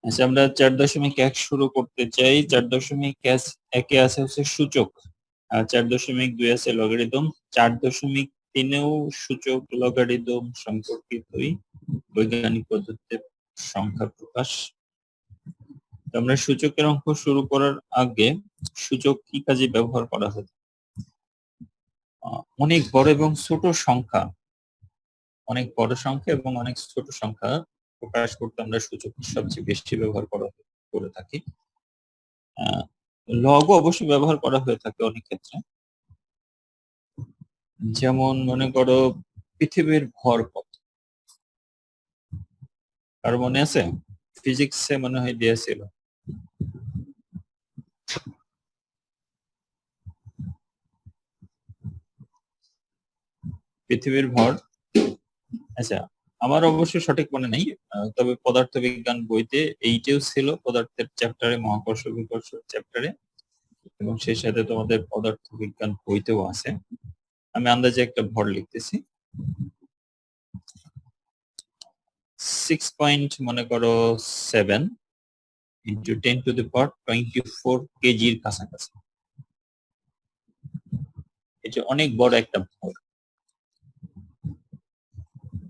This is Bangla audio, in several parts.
আচ্ছা, আমরা 4.1 শুরু করতে চাই। 4.1 আছে হচ্ছে সূচক, আর 4.2 আছে লগারিদম। 4.3 এও সূচক লগারিদম সম্পর্কিতই বৈজ্ঞানিক পদ্ধতিতে সংখ্যা প্রকাশ। তো আমরা সূচকের অঙ্ক শুরু করার আগে সূচক কি কাজে ব্যবহার করা হয়? অনেক বড় এবং ছোট সংখ্যা, অনেক বড় সংখ্যা এবং অনেক ছোট সংখ্যা প্রকাশ করতে আমরা সূচক সবচেয়ে বেশি ব্যবহার করে থাকি। লগও অবশ্যই ব্যবহার করা হয়ে থাকে অনেক ক্ষেত্রে। যেমন মনে করো পৃথিবীর ভর কত, কারো মনে আছে? ফিজিক্সে মনে হয় দিয়েছিল। পৃথিবীর ভর, আচ্ছা আমার অবশ্য সঠিক মনে নেই, তবে পদার্থবিজ্ঞান বইতে এইটাও ছিল, পদার্থের চ্যাপ্টারে, মহাকর্ষ বিকর্ষ চ্যাপ্টারে, এবং সেই সাথে তোমাদের পদার্থবিজ্ঞান বইতেও আছে। আমি আন্দাজে একটা ভর লিখতেছি। 6 মনে করো 7 ইন্টু 10⁻24 কেজির কাছাকাছি। এটা অনেক বড় একটা ভর।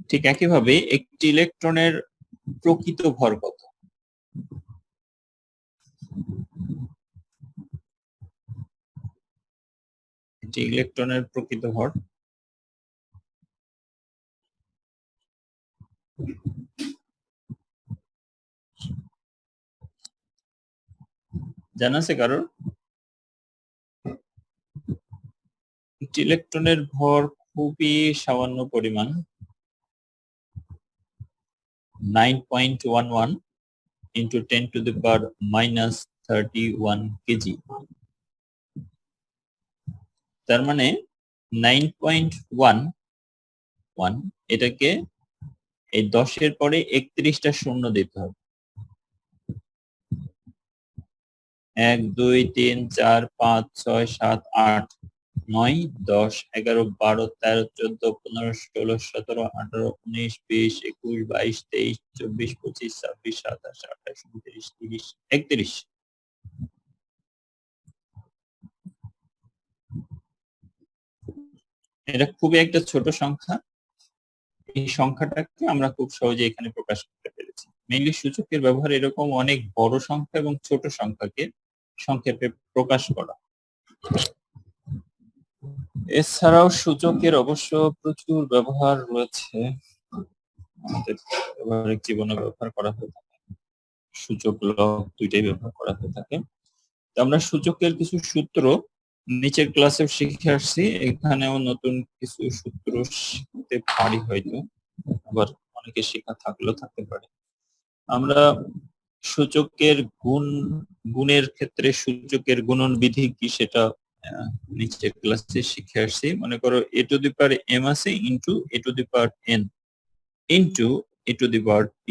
ঠিক একইভাবে একটি ইলেকট্রনের প্রকৃত ভর কত? একটি ইলেকট্রনের প্রকৃত ভর জানা আছে কারোর? একটি ইলেকট্রনের ভর খুবই সামান্য পরিমাণ, 9.11 ইন্টু 10⁻31 কেজি। তার মানে 9.11 এটাকে এই 10-এর পরে 31টা শূন্য দিতে হবে। 1 2 3 4 5 6 7 8 9 10 11 12 13 14 15 16 17 18 19 20 21 22 23 24 25 26 27 28 29 30 31। এটা খুবই একটা ছোট সংখ্যা। এই সংখ্যাটাকে আমরা খুব সহজে এখানে প্রকাশ করতে পেরেছি। মেইনলি সূচকের ব্যবহার এরকম অনেক বড় সংখ্যা এবং ছোট সংখ্যাকে সংক্ষেপে প্রকাশ করা। এছাড়াও সূচকের অবশ্য প্রচুর ব্যবহার রয়েছে, আমাদের ব্যবহারিক জীবনে ব্যবহার করা হয়ে থাকে। সূচক লগ দুইটাই ব্যবহার করা হয়ে থাকে। তো আমরা সূচকের কিছু সূত্র নিচের ক্লাসেও শিখে আসছি, এখানেও নতুন কিছু সূত্র শিখতে পারি হয়তো, আবার অনেকে শেখা থাকলেও থাকতে পারে। আমরা সূচকের গুণের ক্ষেত্রে সূচকের গুণন বিধি কি সেটা নিচের ক্লাসে শিখে আসছি। মনে করো a to the power m আছে into a to the power n into a to the power p।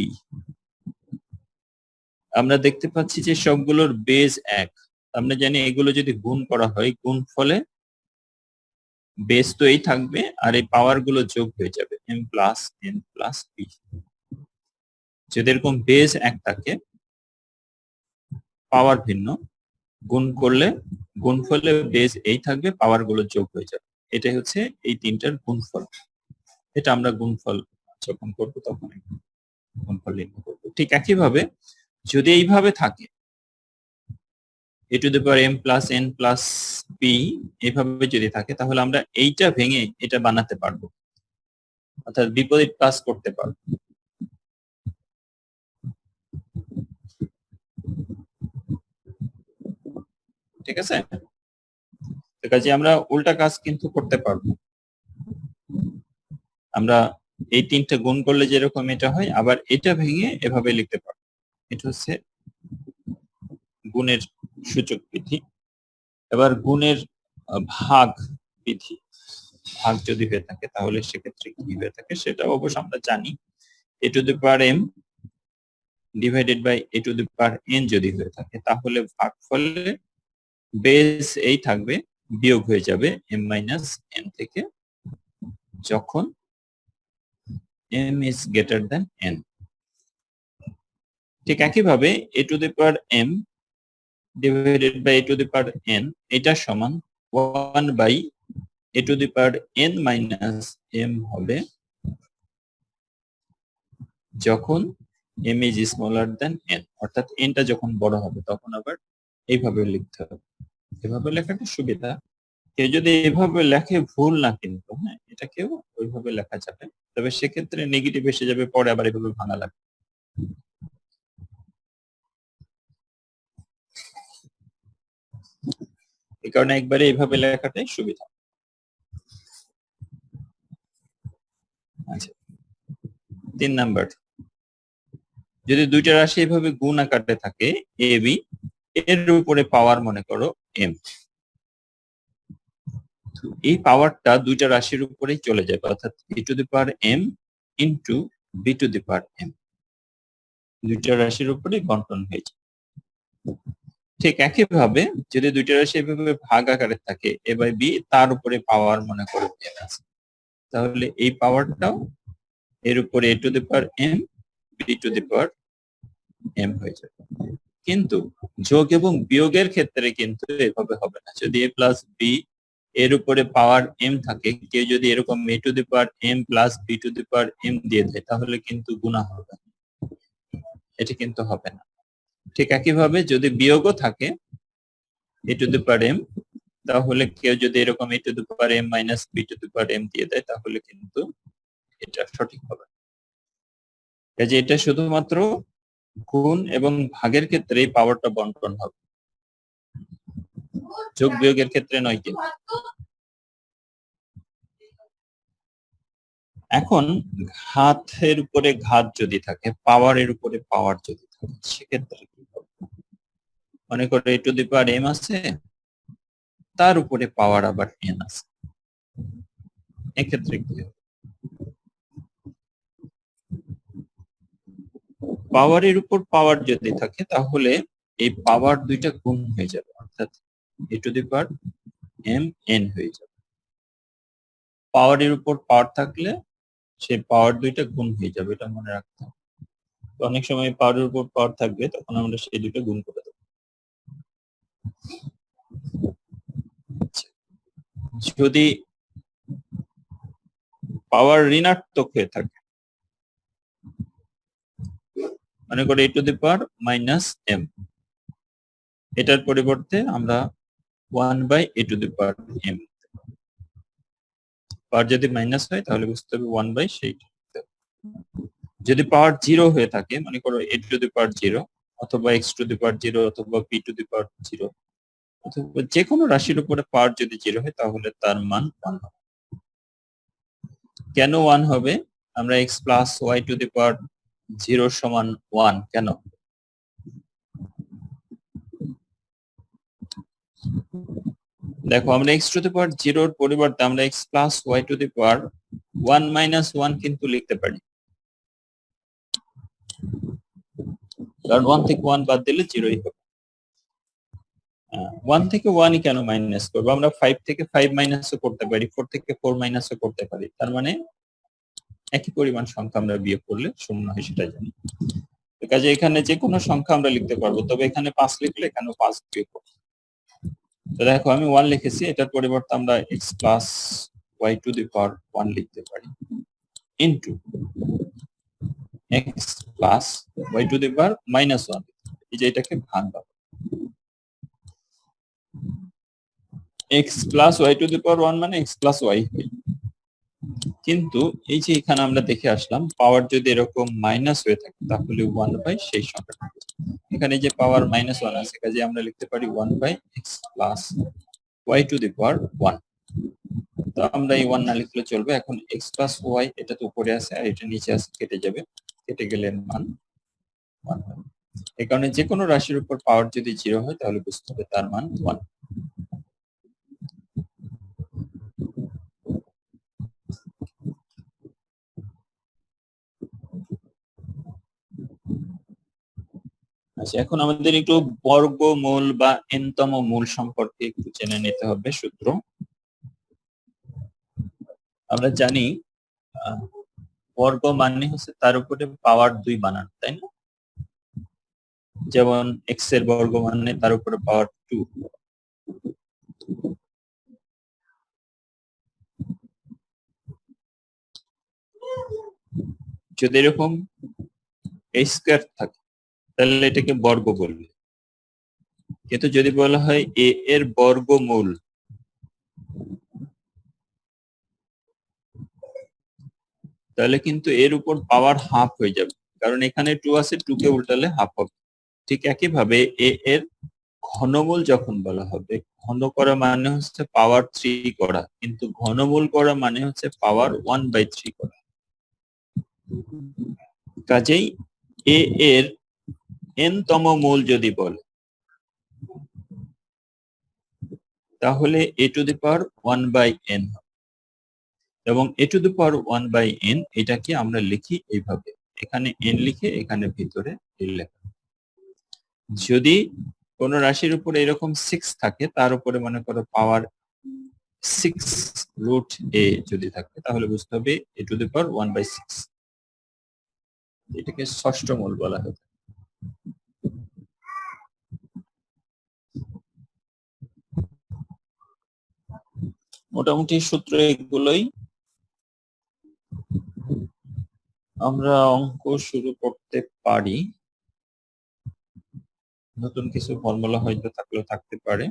আমরা দেখতে পাচ্ছি যে সবগুলোর বেজ 1। আমরা জানি এগুলো যদি গুণ করা হয় গুণফলে বেস তো এই থাকবে আর এই পাওয়ার গুলো যোগ হয়ে যাবে m plus n plus p। যদি এরকম বেস 1 থাকে, পাওয়ার ভিন্ন, গুণ করলে গুণফলে বেস এই থাকবে, পাওয়ার গুলো যোগ হয়ে যাবে। এটাই হচ্ছে এই তিনটার গুণফল। এটা আমরা গুণফল যখন করবো তখন গুণফল নির্ণয় করবো। ঠিক একইভাবে যদি এইভাবে থাকে a to the power m plus n plus p, এইভাবে যদি থাকে তাহলে আমরা এইটা ভেঙে এটা বানাতে পারবো, অর্থাৎ বিপরীত কাজ করতে পারবো। ঠিক আছে, কাজে আমরা উল্টা কাজ কিন্তু করতে পারবো। আমরা এই তিনটা গুণ করলে যেরকম এটা হয়, আবার এটা ভেঙে এভাবে লিখতে পারবো। এটা হচ্ছে গুণের সূচক বিধি। এবার গুণের ভাগ বিধি, ভাগ যদি হয়ে থাকে তাহলে সেক্ষেত্রে কি হয়ে থাকে সেটা অবশ্য আমরা জানি। a to the power m divided by a to the power n যদি হয়ে থাকে তাহলে ভাগফলে বেস এই থাকবে, বিয়োগ হয়ে যাবে m মাইনাস n থেকে, যখন m is greater than n। ঠিক একইভাবে a to the power m divided by a to the power n এটা সমান 1 by a to the power n minus m হবে যখন m is smaller than n, অর্থাৎ n টা যখন বড় হবে তখন আবার এইভাবে লিখতে হবে। এভাবে লেখাটা সুবিধা। কেউ যদি এভাবে লেখে ভুল না, কিন্তু হ্যাঁ, এটাকেও ওইভাবে লেখা যাবে, তবে সেক্ষেত্রে নেগেটিভ এসে যাবে, পরে আবার এভাবে ভাঙা লাগবে। এই কারণে একবারে এইভাবে লেখাটাই সুবিধা। আচ্ছা, 3 নাম্বার, যদি দুইটা রাশি এভাবে গুণ আকারে থাকে এ বি, এর উপরে পাওয়ার মনে করো এম, এই পাওয়ারটা দুইটা রাশির উপরেই চলে যাবে, অর্থাৎ a to the power m into b to the power m, দুইটা রাশির উপরেই বন্টন হয়ে যায়। ঠিক একইভাবে যদি দুইটা রাশি এভাবে ভাগ আকারে থাকে এ বাই বি, তার উপরে পাওয়ার মনে করো এম আছে, তাহলে এই পাওয়ারটাও এর উপরে a to the power m b to the power m হয়ে যাবে। কিন্তু যোগ এবং বিয়োগের ক্ষেত্রে কিন্তু এভাবে হবে না। যদি a প্লাস বি এর উপরে পাওয়ার m থাকে, কেউ যদি এরকম a to the power m plus B to the power m দিয়ে দেয়, তাহলে কিন্তু গুণা হবে, এটা কিন্তু হবে না। ঠিক একইভাবে যদি বিয়োগও থাকে a to the power m, তাহলে কেউ যদি এরকম a to the power m minus B to the power m দিয়ে দেয়, তাহলে কিন্তু এটা সঠিক হবে। কাজে এটা শুধুমাত্র গুণ এবং ভাগের ক্ষেত্রে এই পাওয়ারটা বন্টন হবে, যোগ বিয়োগের ক্ষেত্রে নয়। কিন্তু এখন ঘাতের উপরে ঘাত যদি থাকে, পাওয়ারের উপরে পাওয়ার যদি থাকে, সেক্ষেত্রে কি হবে? মনে করো এ টু দি পাওয়ার এম আছে, তার উপরে পাওয়ার আবার এন আছে, এক্ষেত্রে কি হবে? পাওয়ারের উপর পাওয়ার যদি থাকে, তাহলে এই পাওয়ার দুইটা গুণ হয়ে যাবে, অর্থাৎ a to the power m n হয়ে যাবে। পাওয়ারের উপর পাওয়ার থাকলে সেই পাওয়ার দুইটা গুণ হয়ে যাবে, এটা মনে রাখতে হবে। অনেক সময় পাওয়ারের উপর পাওয়ার থাকবে, তখন আমরা সেই দুটো গুণ করে দেবো। যদি পাওয়ার ঋণাত্মক হয়ে থাকে, মনে করি a to the power minus m, এটার পরিবর্তে আমরা 1 by a to the power m, power যদি মাইনাস হয় তাহলে বুঝতে হবে 1 বাই সেইটা। যদি পাওয়ার 0 হয়ে থাকে, মনে করো এ টু দি পাওয়ার 0 অথবা এক্স টু দি পাওয়ার 0 অথবা পি টু দি পাওয়ার 0, অথবা যে কোনো রাশির উপরে পাওয়ার যদি 0 হয়, তাহলে তার মান 1 হবে। কেন 1 হবে? আমরা x plus Y to the power 0 সমান 1 কেন? দেখো, আমরা x টু দি পাওয়ার 0 এর পরিবর্তে আমরা x plus Y to the power 1 minus 1 কিন্তু লিখতে পারি, কারণ 1 থেকে 1 বাদ দিলে 0ই হবে। 1 থেকে 1ই কেন মাইনাস করবো? আমরা 5 থেকে 5 মাইনাসও করতে পারি, 4 থেকে 4 মাইনাসও করতে পারি, তার মানে একই পরিমাণ সংখ্যা আমরা বিয়োগ করলে শূন্য হয়, সেটা জানি। কাজে এখানে যে কোনো সংখ্যা আমরা লিখতে পারবো, তবে এখানে 5 লিখলে এখানে 5 বিয়োগ করবো। তো দেখো, আমি 1 লিখেছি, এটার পরিবর্তে আমরা x plus Y to the power 1 লিখতে পারি into x plus Y to the power minus 1, এই যে এটাকে ভাঙবা, x plus Y to the power 1 মানে x প্লাস ওয়াই। কিন্তু এই যে এখানে আমরা দেখে আসলাম, পাওয়ার যদি এরকম মাইনাস হয়ে থাকে, তাহলে 1 বাই সেই সংখ্যাটা। এখানে যে পাওয়ার মাইনাস 1 আছে, কাজে আমরা লিখতে পারি 1 by x plus Y to the power 1। তো আমরা এই 1 না লিখলে চলবে। এখন x প্লাস ওয়াই এটা তো উপরে আছে আর এটা নিচে আছে, কেটে যাবে, কেটে গেলে মান 1 হবে। এই কারণে যে কোনো রাশির উপর পাওয়ার যদি 0 হয়, তাহলে বুঝতে হবে তার মান 1। আচ্ছা, এখন আমাদের একটু বর্গমূল বা n-তম মূল সম্পর্কে একটু জেনে নিতে হবে। সূত্র আমরা জানি, বর্গ মানে হচ্ছে তার উপরে পাওয়ার 2 বানান, তাই না? যেমন এক্স এর বর্গ মানে তার উপরে পাওয়ার 2। যদি এরকম a স্কয়ার থাকে তাহলে এটাকে বর্গ বলবে, কিন্তু যদি বলা হয় a এর বর্গমূল, তাহলে কিন্তু এর উপর পাওয়ার হাফ হয়ে যাবে, কারণ এখানে 2 আছে, 2 কে উল্টালে হাফ হবে। ঠিক একইভাবে a এর ঘনমূল যখন বলা হবে, ঘন করা মানে হচ্ছে পাওয়ার 3 করা, কিন্তু ঘনমূল করা মানে হচ্ছে পাওয়ার 1/3 করা। কাজেই a এর n তম মূল যদি বলে, তাহলে a to the power 1/n হবে, এবং a to the power 1/n এটাকে আমরা লিখি এইভাবে, এখানে n লিখে এখানে ভিতরে l লেখা। যদি কোন রাশির উপরে এরকম 6 থাকে, তার উপরে মনে করো পাওয়ার 6√a যদি থাকে, তাহলে বুঝতে হবে a টু দি পাওয়ার 1/6, এটাকে ষষ্ঠ মূল বলা হয়। মোটামুটি সূত্র এগুলোই। আমরা অঙ্ক শুরু করতে পারি। নতুন কিছু ফর্মুলা হয়তো থাকলেও থাকতে পারে,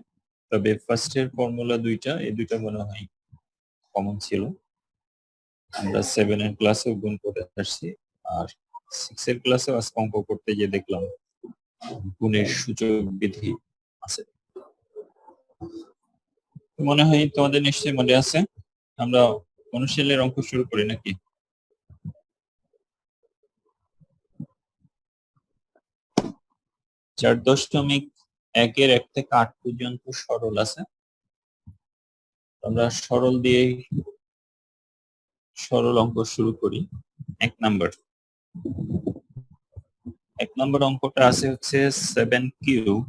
তবে ফার্স্টের ফর্মুলা দুইটা, এই দুইটা মনে হয় কমন ছিল, আমরা 7 এর ক্লাসেও গুণ করে আসছি, আর 6 এর ক্লাসেও আজকে অঙ্ক করতে গিয়ে দেখলাম গুণের সূচক বিধি আছে। মনে হয় তোমাদের নিশ্চয়ই মনে আছে। আমরা অনুশীলনের অঙ্ক শুরু করি নাকি? 4.1 এর 1 থেকে 8 পর্যন্ত সরল আছে। আমরা সরল দিয়ে সরল অঙ্ক শুরু করি। 1 নম্বর অঙ্কটা আছে হচ্ছে 7 cube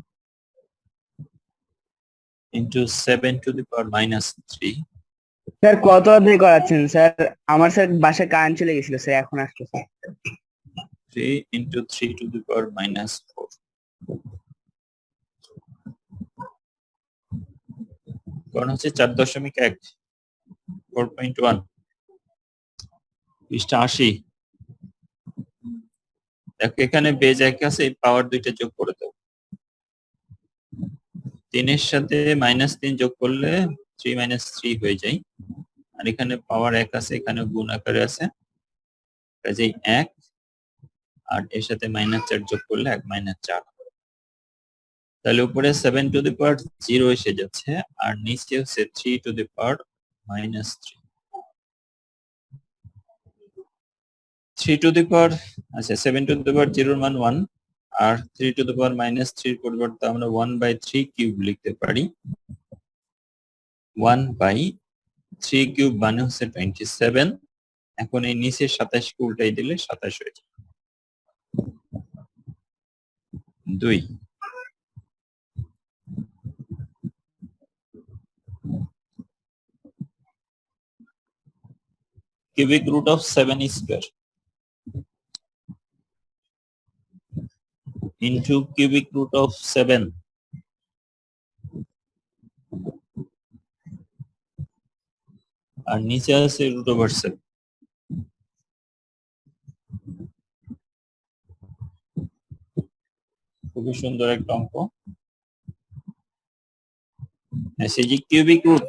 into 7 to the power -3। Sir কত অধ্যায় করাচ্ছেন স্যার? আমার স্যার বাসায় কারেন্ট চলে গেছিল স্যার, এখন আসছে। 3 ইন্টু 3 টু দি পাওয়ার -4। কারণ হচ্ছে 4.1 4.1 পৃষ্ঠা 80। দেখো এখানে বেজ 1 আছে, এই পাওয়ার দুইটা যোগ করে দাও। 3 এর সাথে -3 যোগ করলে 3 - 3 হয়ে যায়, আর এখানে পাওয়ার 1 আছে, এখানে গুণ আকারে আছে, কাজেই 1, আর এর সাথে -4 যোগ করলে 1 - 4। তাহলে উপরে 7 টু দি পাওয়ার 0 এসে যাচ্ছে, আর নিচে হচ্ছে 3 two the power -3। 3 two the পাওয়ার, আচ্ছা 7 টু দি পাওয়ার 0 এর মান 1, আর 3 টু দি পাওয়ার -3 এর পরিবর্তে আমরা 1/3 কিউব লিখতে পারি। 1/3 কিউব মানে হচ্ছে 27। এখন এই নিচের 27 কে উল্টাই দিলে 27 হয়ে যাবে। 2 cubic root of 7 square into cubic root of 7 আর নিচে আছে √7। খুবই সুন্দর একটা অঙ্ক। সেই যে কিউবিক রুট,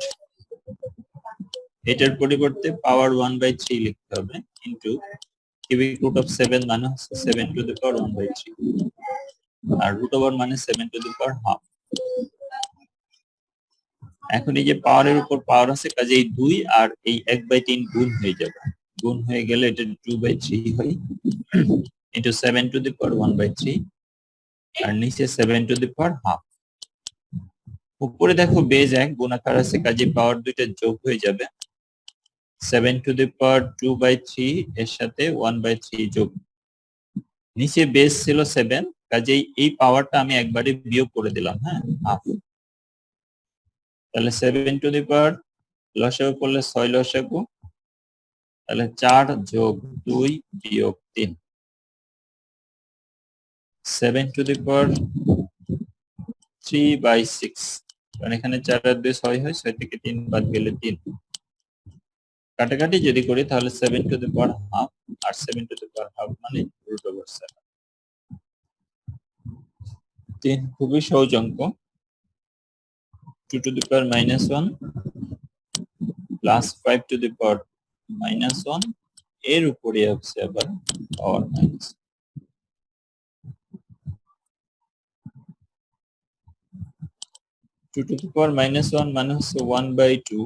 এটার পরিবর্তে পাওয়ার 1/3 লিখতে হবে, ইনটু কিউবিক রুট অফ 7 মানে হচ্ছে 7 টু দি পাওয়ার 1/3, আর রুট ওভার মানে 7 টু দি পাওয়ার হাফ। এখন এই যে পাওয়ারের উপর পাওয়ার আছে, কাজেই 2 আর এই 1/3 গুণ হয়ে যাবে, গুণ হয়ে গেলে এটা 2/3 হয়, ইনটু 7 টু দি পাওয়ার 1/3, আর নিচে 7 টু দি পাওয়ার হাফ। উপরে দেখো বেজ 1 গুণাকার আছে, কাজেই পাওয়ার দুইটা যোগ হয়ে যাবে। 7 টু দি পাওয়ার 2/3 এর সাথে 1/3 যোগ, নিচে বেস ছিল 7, কাজেই এই পাওয়ারটা আমি একবারে বিয়োগ করে দিলাম, হ্যাঁ, হাফ। তাহলে 7 টু দি পাওয়ার লসাগু করলে 6 লসাগু, তাহলে 4 যোগ 2 বিয়োগ 3, 7 to the power 3/6, কারণ এখানে 4 আর 2 6 হয়, 6 থেকে 3 বাদ গেলে 3, কাটাকাটি যদি করি তাহলে 7 to the power half, R 7 to the power half মানে √7। 3 খুবই সহজ অঙ্ক। 2 to the power -1 plus 5 to the power -1 এর উপরে আছে আবার power minus. 2 to the power -1 মানে হচ্ছে 1/2,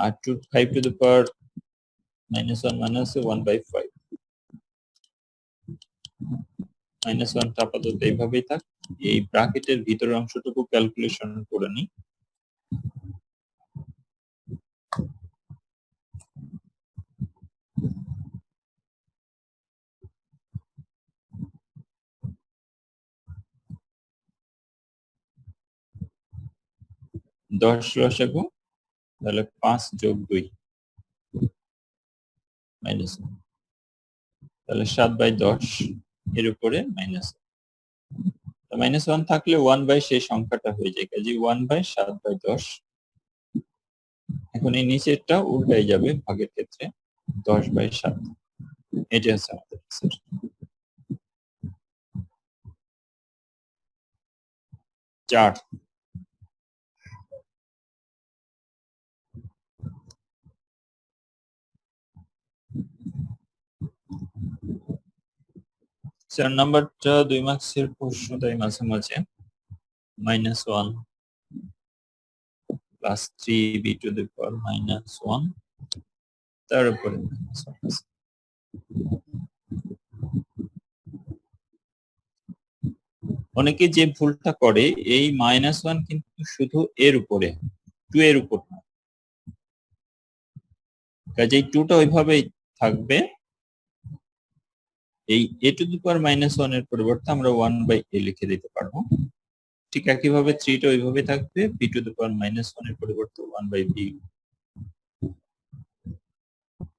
আর 5 to the power -1 মানে হচ্ছে 1/5। -1 টা আপাতত এইভাবেই থাক। এই ব্র্যাকেটের ভিতরের অংশটুকু ক্যালকুলেশন করে নিই। দশ লসাগু, তাহলে 5 যোগ 2 -1, তাহলে 7/10 এর উপরে -1 থাকলে 1 সেই সংখ্যাটা হয়ে যায়, কাজে 1/7/10। এখন এই নিচেরটা উল্টাই যাবে ভাগের ক্ষেত্রে, 10/7। এটা হচ্ছে আমাদের आंसर। 4 নাম্বারটা 2 মার্কসের প্রশ্ন, তাই মাঝে মাঝে -1 plus 3b to the power -1 তার উপরে -1 আছে। অনেকে যে ভুলটা করে, এই -1 কিন্তু শুধু এর উপরে, 2 এর উপর না, কাজেই 2 টা ওইভাবেই থাকবে। এই a to the power -1 এর পরিবর্তে আমরা 1/a লিখে দিতে পারবো। ঠিক একইভাবে 3 টা ওইভাবে থাকবে, b to the power -1 এর পরিবর্তে 1/b,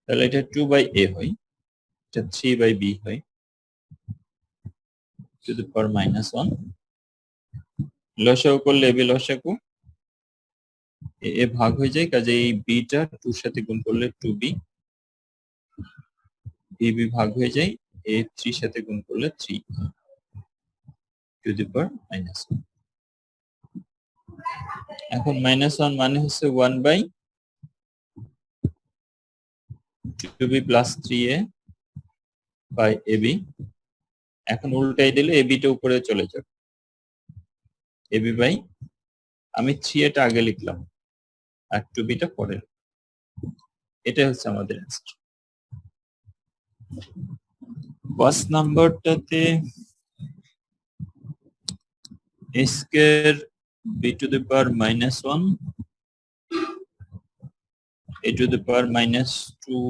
তাহলে এটা 2/a হয়, এটা 3/b হয়, to the power -1। লসাগু করলে a b লসাগু, a ভাগ হয়ে যায়, কাজে এই b টা 2 সাথে গুণ করলে 2b, b ভাগ হয়ে যায়, a 3 সাথে গুণ করলে 3 to the power -1। এখন -1 মানে হচ্ছে 1/2b plus 3a by ab। এখন উল্টাই দিলে ab টা উপরে চলে যাবে, ab বাই, আমি 3a টা আগে লিখলাম আর 2b টা পরে। এটা হচ্ছে আমাদের answer. 5 নাম্বারটাতে a square b to the power -1 a to the power -2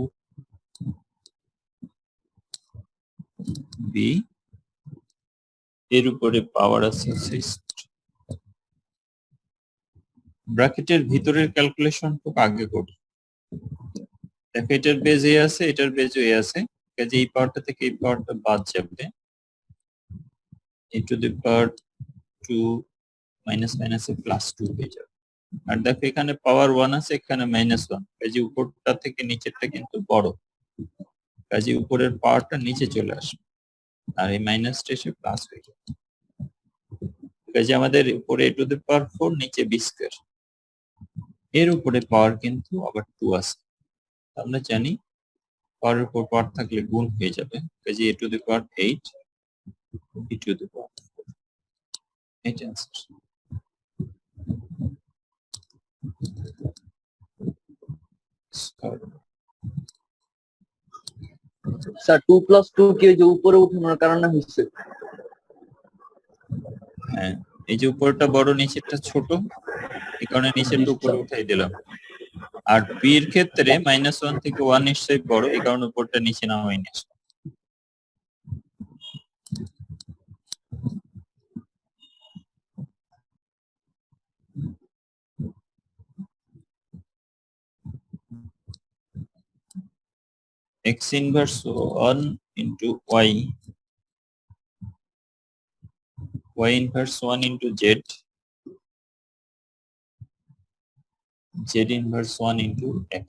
b এর উপরে পাওয়ার আছে 6। ব্র্যাকেটের ভিতরের ক্যালকুলেশন খুব আগে করি। দেখো এটার বেজ এ আছে, এটার বেজ এ আছে, কাজে এই পাওয়ারটা থেকে এই পাওয়ারটা বাদ যাবে, a to the power 2 minus মাইনাসে প্লাস 2 হয়ে যাবে। আর দেখো এখানে পাওয়ার 1 আছে, এখানে -1, কাজে উপরটা থেকে নিচেরটা কিন্তু বড়, কাজে উপরের পাওয়ারটা নিচে চলে আসবে, আর এই মাইনাসটা এসে প্লাস হয়ে যাবে। কাজে আমাদের উপরে a to the power 4, নিচে b স্কয়ার, এর উপরে পাওয়ার কিন্তু আবার 2 আছে। আমরা জানি পাওয়ারের উপর পাওয়ার থাকলে গুণ হয়ে যাবে, কাজে a to the power 8 b to the power 4। এটা आंसर। স্যার 2 + 2 কি ওই যে উপরে উঠানোর কারণে হচ্ছে? হ্যাঁ, এই যে উপরটা বড় নিচেরটা ছোট, এই কারণে নিচেরটা উপরে উঠাই দিলাম। আর b এর ক্ষেত্রে -1 থেকে 1 নিশ্চয়ই বড়, এই কারণে উপরটা নিচে নামাই নিয়েছে। x inverse 1 * y y inverse 1 into z inverse 1 into x।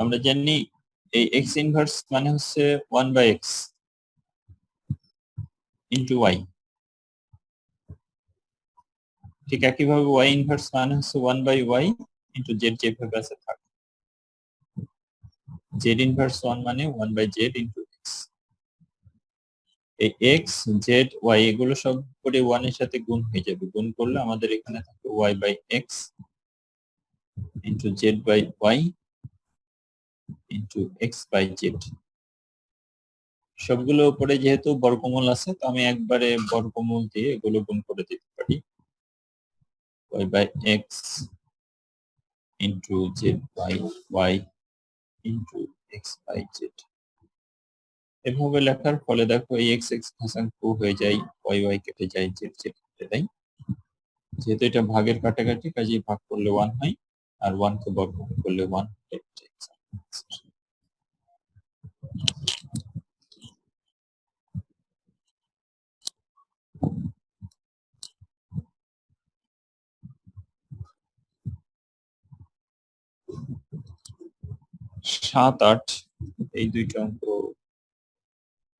আমরা জানি এই x ইনভার্স মানে হচ্ছে 1/x ইন্টু y। ঠিক একইভাবে y ইনভার্স মানে হচ্ছে 1/y ইন্টু z যেভাবে আছে থাকে। z ইনভার্স 1 মানে 1/z ইন্টু x। এই x z y এগুলো সব করে 1 এর সাথে গুণ হয়ে যাবে। গুণ করলে আমাদের এখানে থাকে y/x into z/y into x/z। সবগুলো উপরে যেহেতু বর্গমূল আছে তো আমি একবারে বর্গমূল দিয়ে এগুলো গুণ করে দিতে পারি। y/x into z/y into x/z। এভাবে লেখার ফলে দেখো এই x ভাঙাঙ্ক হয়ে যায়, y কেটে যায়, z কেটে যায়। যেহেতু এটা ভাগের কাটাকাটি কাজেই ভাগ করলে 1 হয়, আর 1 কে বর্গমূল করলে 1 হয়। 7, 8 এই দুইটা অঙ্ক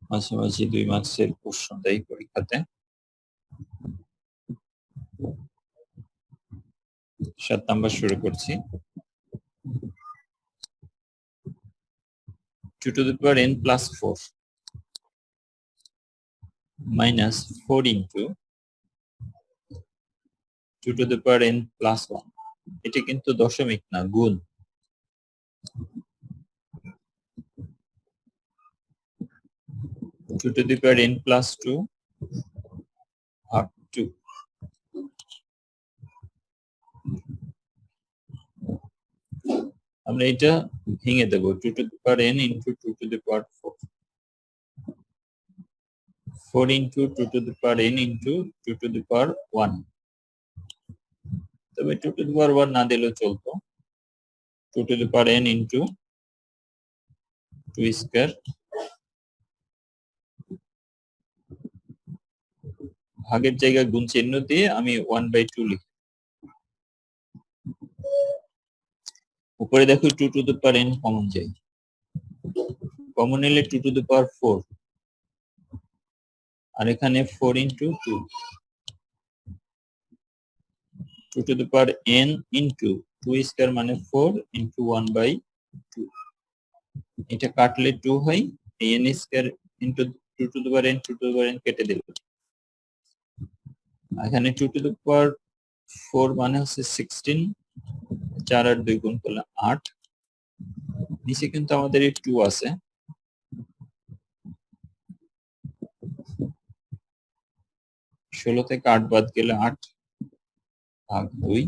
মাঝামাঝি 2 মার্কসের প্রশ্ন দেয় পরীক্ষাতে। 7 নাম্বার শুরু করছি। 2 to the power n plus 4 minus 4 into 2 to the power n plus 1। এটা কিন্তু দশমিক না, গুণ। 2 to the power n plus 2 ভাগ 2। আমরা এটা ভেঙে দেব, 2 to the power n into 2 to the power 4। 4 into 2 to the power n into 2 to the power 1। তবে 2 to the power 1 না দিলেও চলতো। 2 to the power n into 2 square ভাগের জায়গায় গুণ চিহ্ন দিয়ে আমি 1/2 লিখি। উপরে দেখো 2 to the power n common যায়, কমন নিলে 2 to the power 4, আর এখানে 4 into 2, 2 to the power n into 2 square মানে 4 into 1/2। এটা কাটলে 2 হয়, এই n square into 2 to the power n 2 to the power n কেটে দিল। এখানে 2 to the power 4 মানে হচ্ছে 16, 4 আর 2 গুণ করলে 8। নিচে কিন্তু আমাদের এই 2 আছে, 16 থেকে 8 বাদ গেলে 8 ভাগ 2।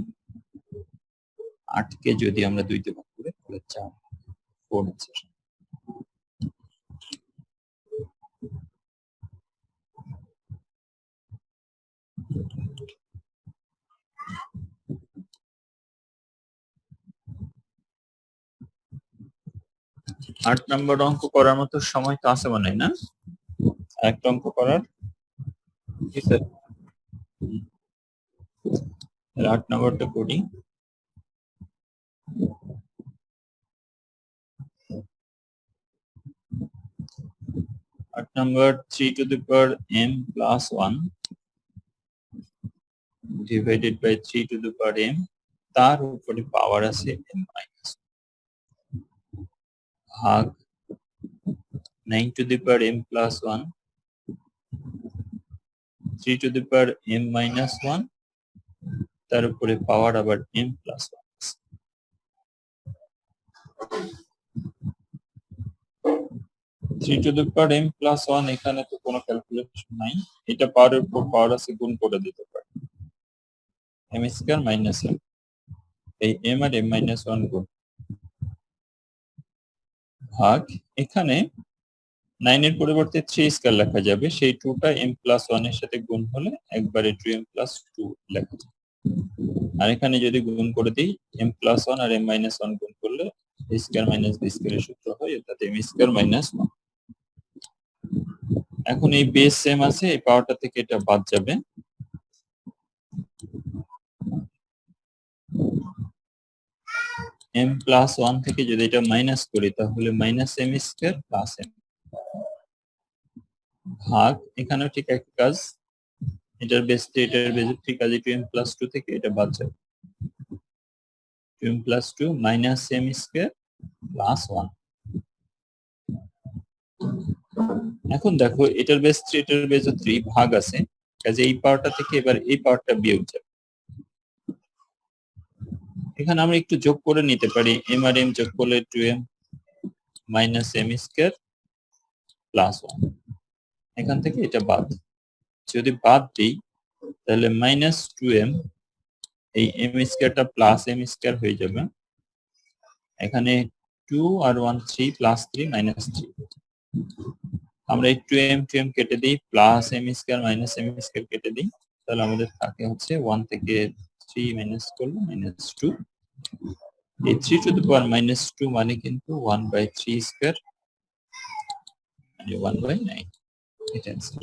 8 কে যদি আমরা 2 তে ভাগ করি তাহলে 4, 4 আছে। 8 নম্বর অঙ্ক করার মতো সময় তো আছে মনে হয় না? একটা অঙ্ক করার, ঠিক আছে। 8 নম্বরটা করি। 8 নম্বর 3 to the power m plus 1 divided by 3 to the power m, তার উপরে পাওয়ার আছে m minus ভাগ 9 to the power m plus 1 3 to the power m minus 1, তার উপরে পাওয়ার আবার m plus 1। 3 to the power m plus 1 এখানে তো কোনো ক্যালকুলেশন নাই, এটা পাওয়ারের উপর পাওয়ার আছে, গুণ করে দিতে পারি। m স্কয়ার মাইনাস m, এই m আর m minus 1 গুণ ভাগ এখানে 9 এর পরিবর্তে 3 স্কয়ার লেখা যাবে, সেই 2 টা m+1 এর সাথে গুণ হলে একবারে 2m+2 লেখা যাবে। আর এখানে যদি গুণ করে দিই m+1 আর m-1 গুণ করলে a square minus b square এর সূত্র হয়, অর্থাৎ m স্কয়ার মাইনাস 1। এখন এই বেস সেম আছে, এই পাওয়ারটা থেকে এটা বাদ যাবে। m+1 থেকে যদি এটা মাইনাস করি তাহলে minus m square plus m ভাগ, এখানেও ঠিক একই কাজ, এটার বেস এটার বেস ঠিক আছে, 2m+2 থেকে এটা বাদ যাবে, 2m+2 minus m square plus 1। এখন দেখো এটার বেস 3 এটার বেস 3 ভাগ আছে, কাজে এই পাওয়ারটা থেকে এবার এই পাওয়ারটা বিয়োগ যাবে। এখানে আমরা একটু যোগ করে নিতে পারি, m আর m যোগ করলে 2m minus m square plus 1। এখান থেকে এটা বাদ, যদি বাদ দিই তাহলে মাইনাস 2m, এই m স্কয়ারটা প্লাস m স্কয়ার হয়ে যাবে। এখানে 2 আর 1 3 প্লাস 3 মাইনাস 3। আমরা এই 2m কেটে দিই, plus m square minus m square কেটে দিই, তাহলে আমাদের থাকে হচ্ছে 1 থেকে 3 মাইনাস করলে মাইনাস 2। এই 3 টু দ্য পাওয়ার মাইনাস 2 মানে কিন্তু 1/3 স্কয়ার, মানে 1/9। এটা आंसर।